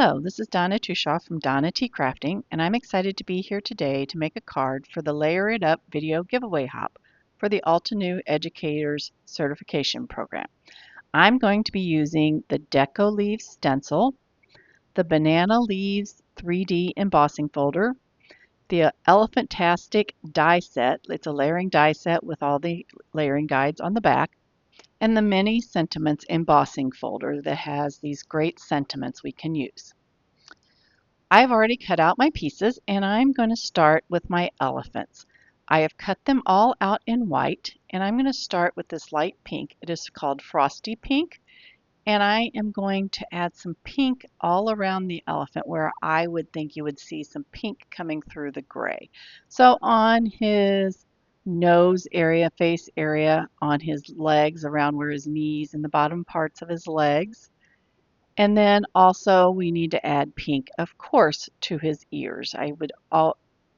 Hello, this is Donna Tushaw from Donna T Crafting, and I'm excited to be here today to make a card for the Layer It Up video giveaway hop for the Altenew Educators Certification Program. I'm going to be using the Deco Leaves stencil, the Banana Leaves 3D embossing folder, the Elephantastic die set. It's a layering die set with all the layering guides on the back, and the Many Sentiments embossing folder that has these great sentiments we can use. I've already cut out my pieces and I'm going to start with my elephants. I have cut them all out in white and I'm going to start with this light pink. It is called Frosty Pink, and I am going to add some pink all around the elephant where I would think you would see some pink coming through the gray. So on his nose area, face area, on his legs, around where his knees and the bottom parts of his legs. And then also we need to add pink, of course, to his ears. I would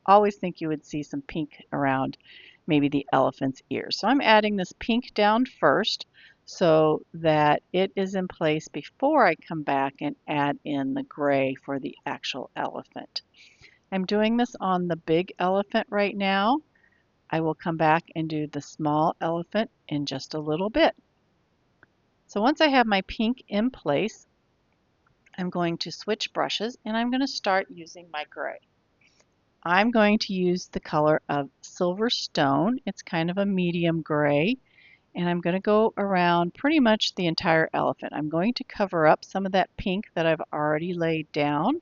always think you would see some pink around maybe the elephant's ears. So I'm adding this pink down first so that it is in place before I come back and add in the gray for the actual elephant. I'm doing this on the big elephant right now. I will come back and do the small elephant in just a little bit. So once I have my pink in place, I'm going to switch brushes and I'm going to start using my gray. I'm going to use the color of Silver Stone. It's kind of a medium gray, and I'm going to go around pretty much the entire elephant. I'm going to cover up some of that pink that I've already laid down,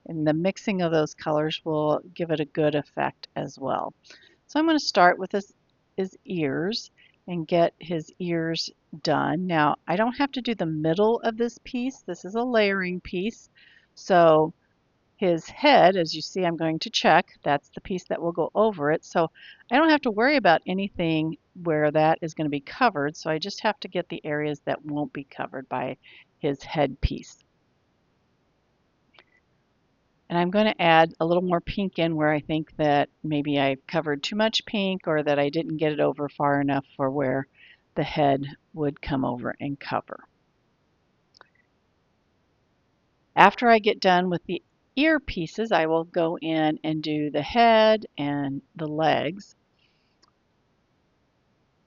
and the mixing of those colors will give it a good effect as well. So I'm going to start with his ears and get his ears done. Now, I don't have to do the middle of this piece. This is a layering piece. So his head, as you see, I'm going to check. That's the piece that will go over it. So I don't have to worry about anything where that is going to be covered. So I just have to get the areas that won't be covered by his head piece. And I'm going to add a little more pink in where I think that maybe I covered too much pink or that I didn't get it over far enough for where the head would come over and cover. After I get done with the ear pieces, I will go in and do the head and the legs.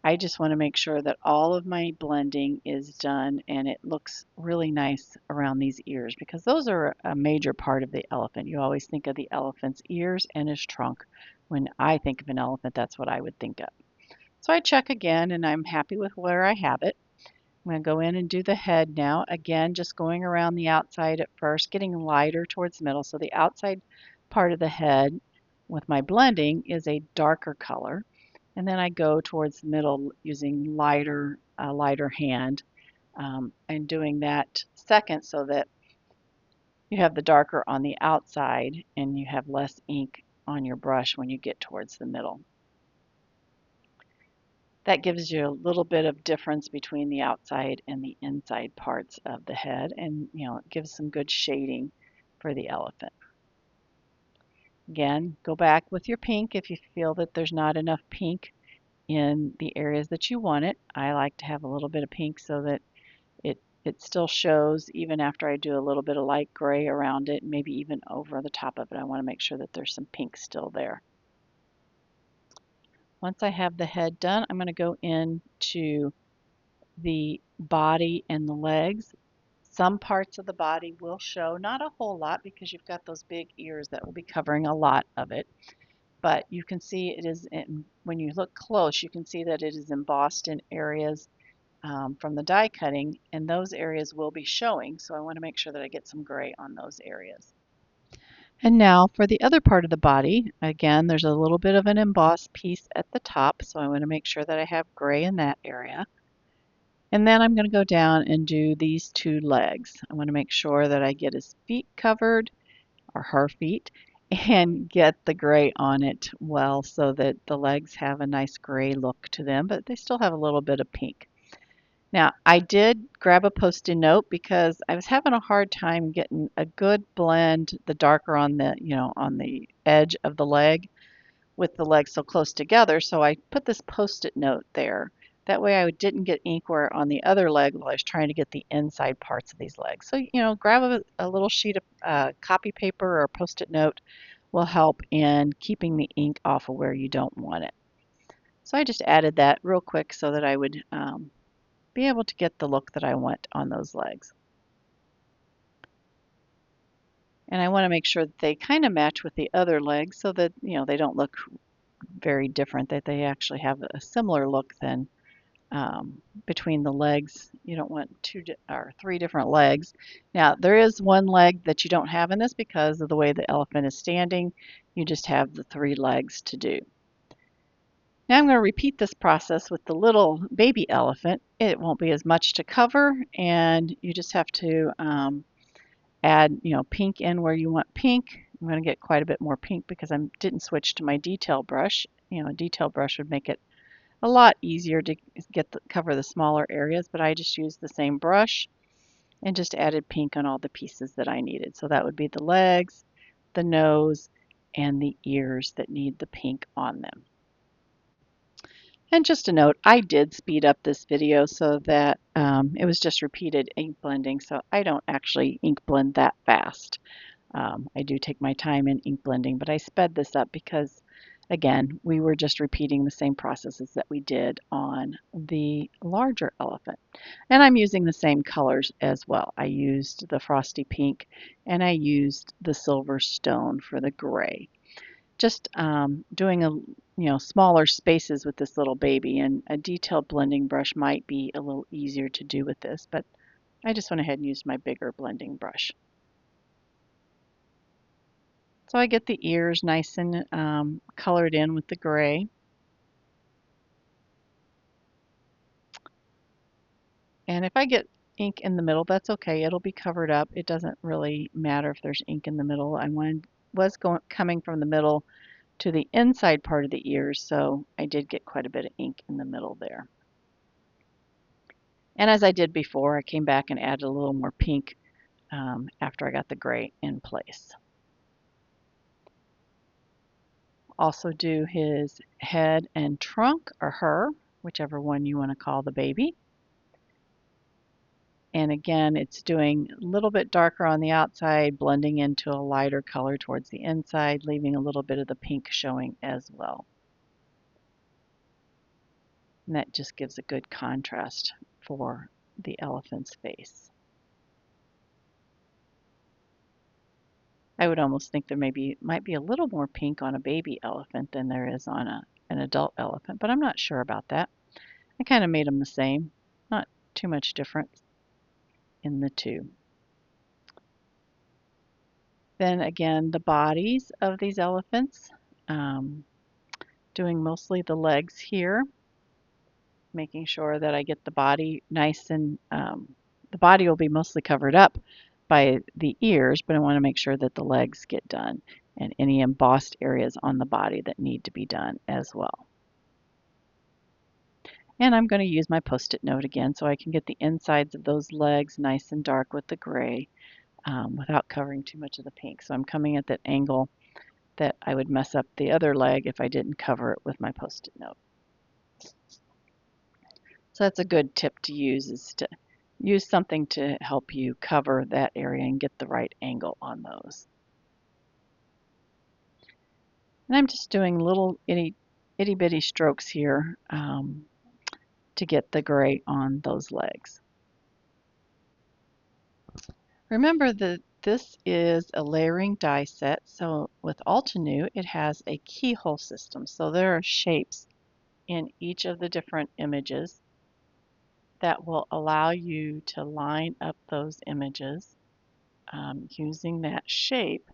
I just want to make sure that all of my blending is done and it looks really nice around these ears, because those are a major part of the elephant. You always think of the elephant's ears and his trunk. When I think of an elephant, that's what I would think of. So I check again and I'm happy with where I have it. I'm going to go in and do the head now. Again, just going around the outside at first, getting lighter towards the middle. So the outside part of the head with my blending is a darker color. And then I go towards the middle using a lighter hand, and doing that second so that you have the darker on the outside and you have less ink on your brush when you get towards the middle. That gives you a little bit of difference between the outside and the inside parts of the head, and it gives some good shading for the elephant. Again, go back with your pink if you feel that there's not enough pink in the areas that you want it. I like to have a little bit of pink so that it still shows even after I do a little bit of light gray around it, maybe even over the top of it. I want to make sure that there's some pink still there. Once I have the head done, I'm going to go into the body and the legs. Some parts of the body will show, not a whole lot because you've got those big ears that will be covering a lot of it. But you can see it is, when you look close, you can see that it is embossed in areas from the die cutting, and those areas will be showing. So I want to make sure that I get some gray on those areas. And now for the other part of the body, again, there's a little bit of an embossed piece at the top, so I want to make sure that I have gray in that area. And then I'm going to go down and do these two legs. I want to make sure that I get his feet covered, or her feet, and get the gray on it well so that the legs have a nice gray look to them, but they still have a little bit of pink. Now, I did grab a Post-it note because I was having a hard time getting a good blend, the darker on the, on the edge of the leg with the legs so close together. So I put this Post-it note there That way I didn't get ink where on the other leg while I was trying to get the inside parts of these legs. So, grab a little sheet of copy paper or a Post-it note will help in keeping the ink off of where you don't want it. So I just added that real quick so that I would be able to get the look that I want on those legs. And I want to make sure that they kind of match with the other legs so that, they don't look very different, that they actually have a similar look than between the legs. You don't want three different legs. Now, there is one leg that you don't have in this because of the way the elephant is standing. You just have the three legs to do. Now I'm going to repeat this process with the little baby elephant. It won't be as much to cover, and you just have to add, pink in where you want pink. I'm going to get quite a bit more pink because I didn't switch to my detail brush. A detail brush would make it a lot easier to cover the smaller areas, but I just used the same brush and just added pink on all the pieces that I needed. So that would be the legs, the nose, and the ears that need the pink on them. And just a note, I did speed up this video so that it was just repeated ink blending, so I don't actually ink blend that fast. I do take my time in ink blending, but I sped this up because, again, we were just repeating the same processes that we did on the larger elephant. And I'm using the same colors as well. I used the frosty pink and I used the silver stone for the gray. Just doing smaller spaces with this little baby, and a detailed blending brush might be a little easier to do with this, but I just went ahead and used my bigger blending brush. So I get the ears nice and colored in with the gray. And if I get ink in the middle, that's okay. It'll be covered up. It doesn't really matter if there's ink in the middle. I was coming from the middle to the inside part of the ears, so I did get quite a bit of ink in the middle there. And as I did before, I came back and added a little more pink after I got the gray in place. Also do his head and trunk, or her, whichever one you want to call the baby. And again, it's doing a little bit darker on the outside, blending into a lighter color towards the inside, leaving a little bit of the pink showing as well. And that just gives a good contrast for the elephant's face. I would almost think there might be a little more pink on a baby elephant than there is on an adult elephant, but I'm not sure about that. I kind of made them the same, not too much difference in the two. Then again, the bodies of these elephants, doing mostly the legs here, making sure that I get the body nice and the body will be mostly covered up by the ears, but I want to make sure that the legs get done and any embossed areas on the body that need to be done as well. And I'm going to use my Post-it note again so I can get the insides of those legs nice and dark with the gray without covering too much of the pink. So I'm coming at that angle that I would mess up the other leg if I didn't cover it with my Post-it note. So that's a good tip to use, is to use something to help you cover that area and get the right angle on those. And I'm just doing little itty bitty strokes here to get the gray on those legs. Remember that this is a layering die set, so with Altenew it has a keyhole system. So there are shapes in each of the different images that will allow you to line up those images using that shape,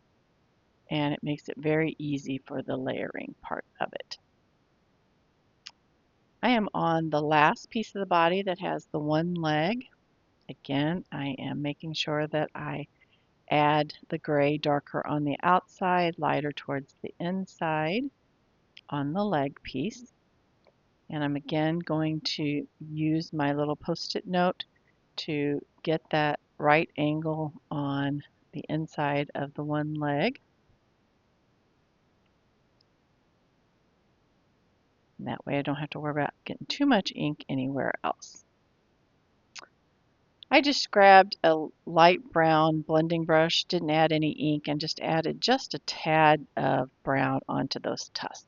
and it makes it very easy for the layering part of it. I am on the last piece of the body that has the one leg. Again, I am making sure that I add the gray darker on the outside, lighter towards the inside on the leg piece. And I'm again going to use my little Post-it note to get that right angle on the inside of the one leg. And that way I don't have to worry about getting too much ink anywhere else. I just grabbed a light brown blending brush, didn't add any ink, and just added just a tad of brown onto those tusks.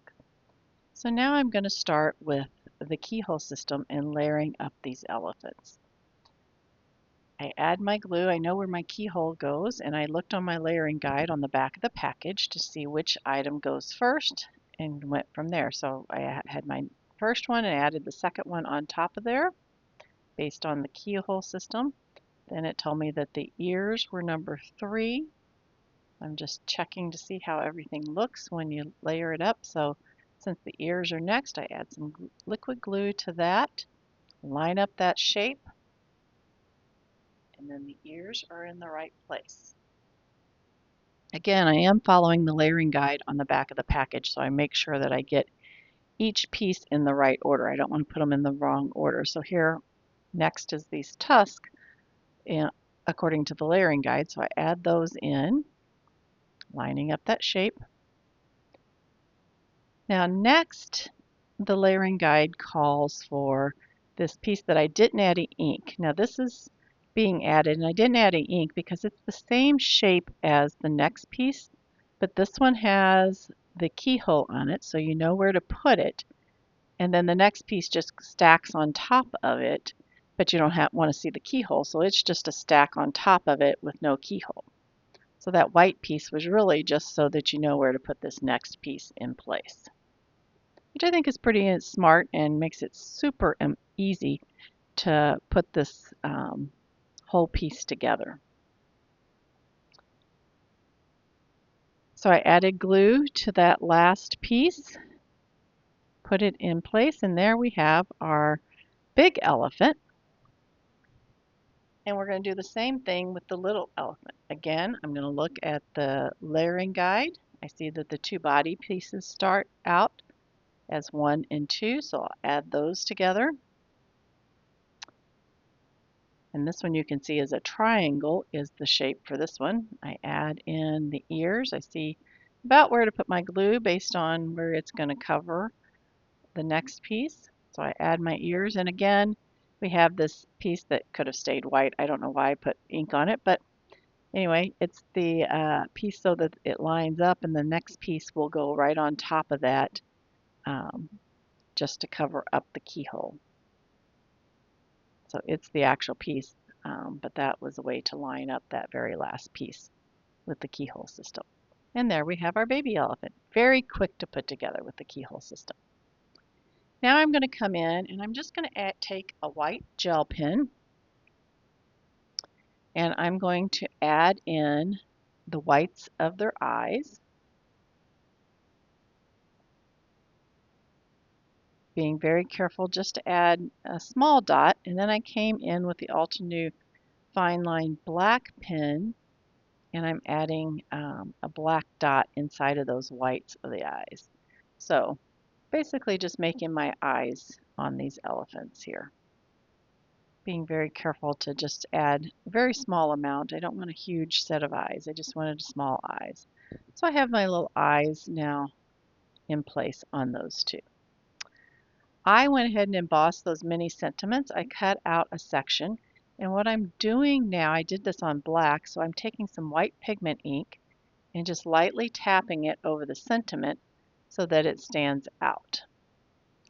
So now I'm going to start with the keyhole system and layering up these elephants. I add my glue, I know where my keyhole goes, and I looked on my layering guide on the back of the package to see which item goes first and went from there. So I had my first one and added the second one on top of there based on the keyhole system. Then it told me that the ears were number 3. I'm just checking to see how everything looks when you layer it up. So since the ears are next, I add some liquid glue to that, line up that shape, and then the ears are in the right place. Again, I am following the layering guide on the back of the package, so I make sure that I get each piece in the right order. I don't want to put them in the wrong order. So here, next is these tusks, according to the layering guide. So I add those in, lining up that shape. Now next, the layering guide calls for this piece that I didn't add any ink. Now this is being added, and I didn't add any ink because it's the same shape as the next piece, but this one has the keyhole on it, so you know where to put it. And then the next piece just stacks on top of it, but you don't want to see the keyhole, so it's just a stack on top of it with no keyhole. So that white piece was really just so that you know where to put this next piece in place, which I think is pretty smart and makes it super easy to put this whole piece together. So I added glue to that last piece, put it in place, and there we have our big elephant. And we're going to do the same thing with the little elephant. Again, I'm going to look at the layering guide. I see that the 2 body pieces start out as 1 and 2, so I'll add those together. And this one you can see is a triangle is the shape for this one. I add in the ears. I see about where to put my glue based on where it's going to cover the next piece. So I add my ears, and again, we have this piece that could have stayed white. I don't know why I put ink on it, but anyway, it's the piece so that it lines up, and the next piece will go right on top of that just to cover up the keyhole. So it's the actual piece, but that was a way to line up that very last piece with the keyhole system. And there we have our baby elephant. Very quick to put together with the keyhole system. Now I'm going to come in and I'm just going to take a white gel pen and I'm going to add in the whites of their eyes, being very careful just to add a small dot, and then I came in with the Altenew fine line black pen and I'm adding a black dot inside of those whites of the eyes. So basically just making my eyes on these elephants here. Being very careful to just add a very small amount. I don't want a huge set of eyes. I just wanted small eyes. So I have my little eyes now in place on those 2. I went ahead and embossed those mini sentiments. I cut out a section, and what I'm doing now, I did this on black, so I'm taking some white pigment ink and just lightly tapping it over the sentiment so that it stands out.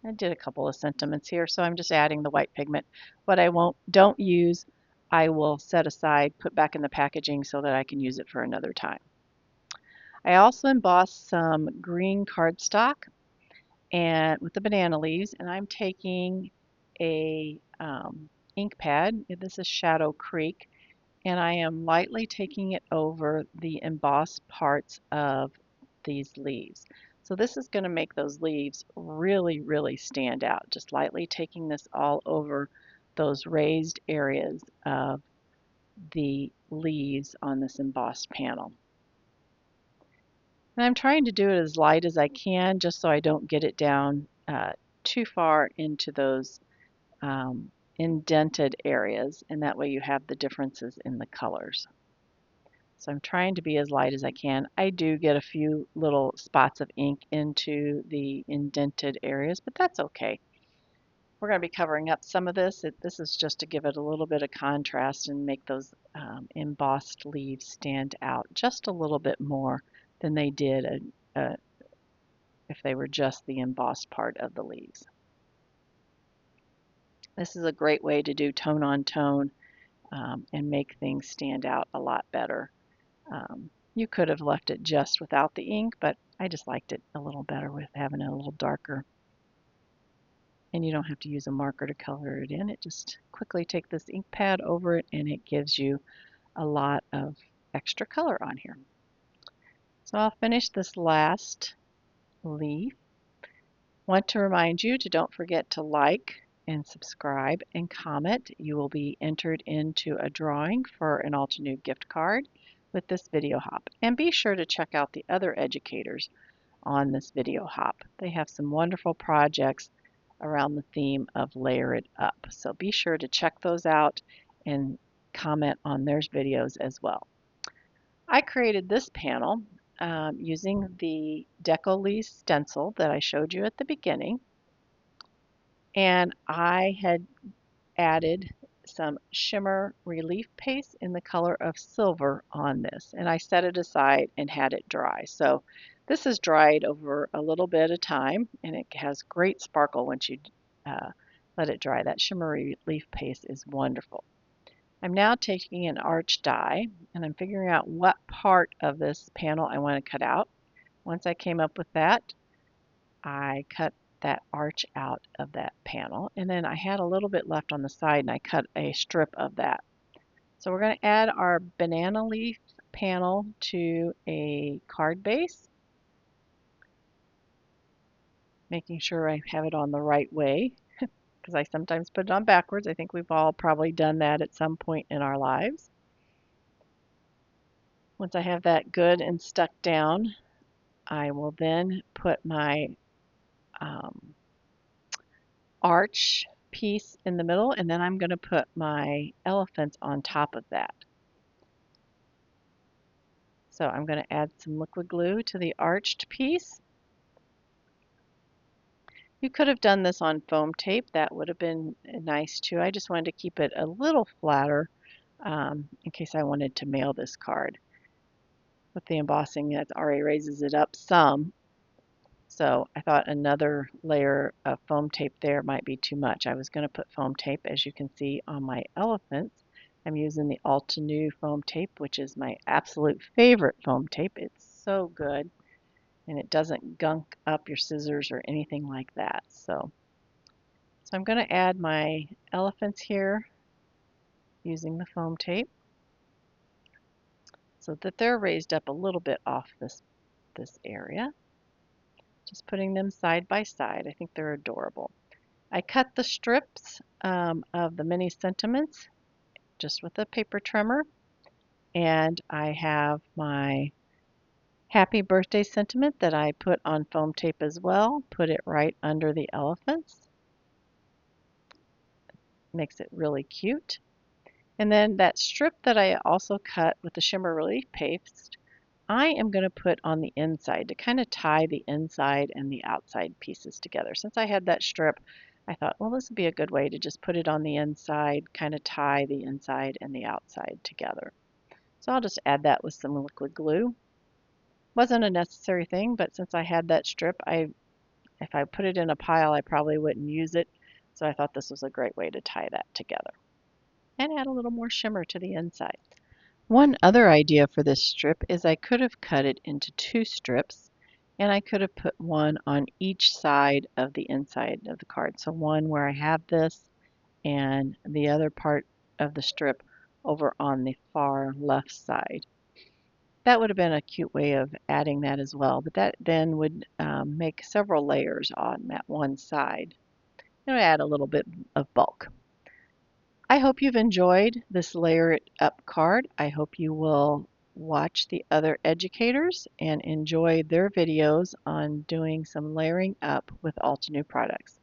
I did a couple of sentiments here, so I'm just adding the white pigment. What I don't use, I will set aside, put back in the packaging so that I can use it for another time. I also embossed some green cardstock and with the banana leaves, and I'm taking a ink pad. This is Shadow Creek, and I am lightly taking it over the embossed parts of these leaves. So this is going to make those leaves really, really stand out. Just lightly taking this all over those raised areas of the leaves on this embossed panel. And I'm trying to do it as light as I can just so I don't get it down too far into those indented areas, and that way you have the differences in the colors. So I'm trying to be as light as I can. I do get a few little spots of ink into the indented areas, but that's okay. We're going to be covering up some of this. This is just to give it a little bit of contrast and make those embossed leaves stand out just a little bit more than they did if they were just the embossed part of the leaves. This is a great way to do tone on tone and make things stand out a lot better. You could have left it just without the ink, but I just liked it a little better with having it a little darker. And you don't have to use a marker to color it in. It just quickly take this ink pad over it and it gives you a lot of extra color on here. So I'll finish this last leaf. Want to remind you to don't forget to like and subscribe and comment. You will be entered into a drawing for an Altenew gift card with this video hop. And be sure to check out the other educators on this video hop. They have some wonderful projects around the theme of Layer It Up. So be sure to check those out and comment on their videos as well. I created this panel using the Deco stencil that I showed you at the beginning. And I had added some shimmer relief paste in the color of silver on this, and I set it aside and had it dry. So this is dried over a little bit of time, and it has great sparkle once you let it dry. That shimmer relief paste is wonderful. I'm now taking an arch die, and I'm figuring out what part of this panel I want to cut out. Once I came up with that, I cut that arch out of that panel, and then I had a little bit left on the side and I cut a strip of that. So we're going to add our banana leaf panel to a card base, making sure I have it on the right way because I sometimes put it on backwards. I think we've all probably done that at some point in our lives. Once I have that good and stuck down, I will then put my arch piece in the middle, and then I'm going to put my elephants on top of that. So I'm going to add some liquid glue to the arched piece. You could have done this on foam tape. That would have been nice too. I just wanted to keep it a little flatter in case I wanted to mail this card. With the embossing, it already raises it up some. So I thought another layer of foam tape there might be too much. I was going to put foam tape, as you can see on my elephants. I'm using the Altenew foam tape, which is my absolute favorite foam tape. It's so good, and it doesn't gunk up your scissors or anything like that. So I'm going to add my elephants here using the foam tape so that they're raised up a little bit off this area. Just putting them side by side. I think they're adorable. I cut the strips of the mini sentiments just with a paper trimmer, and I have my happy birthday sentiment that I put on foam tape as well. Put it right under the elephants. Makes it really cute. And then that strip that I also cut with the shimmer relief paste, I am going to put on the inside to kind of tie the inside and the outside pieces together. Since I had that strip, I thought, well, this would be a good way to just put it on the inside, kind of tie the inside and the outside together. So I'll just add that with some liquid glue. Wasn't a necessary thing, but since I had that strip, if I put it in a pile, I probably wouldn't use it. So I thought this was a great way to tie that together and add a little more shimmer to the inside. One other idea for this strip is I could have cut it into two strips, and I could have put one on each side of the inside of the card. So one where I have this and the other part of the strip over on the far left side. That would have been a cute way of adding that as well, but that then would make several layers on that one side. It would add a little bit of bulk. I hope you've enjoyed this Layer It Up card. I hope you will watch the other educators and enjoy their videos on doing some layering up with Altenew products.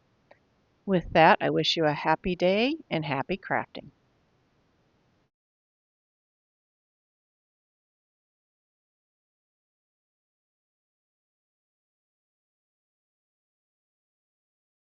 With that, I wish you a happy day and happy crafting.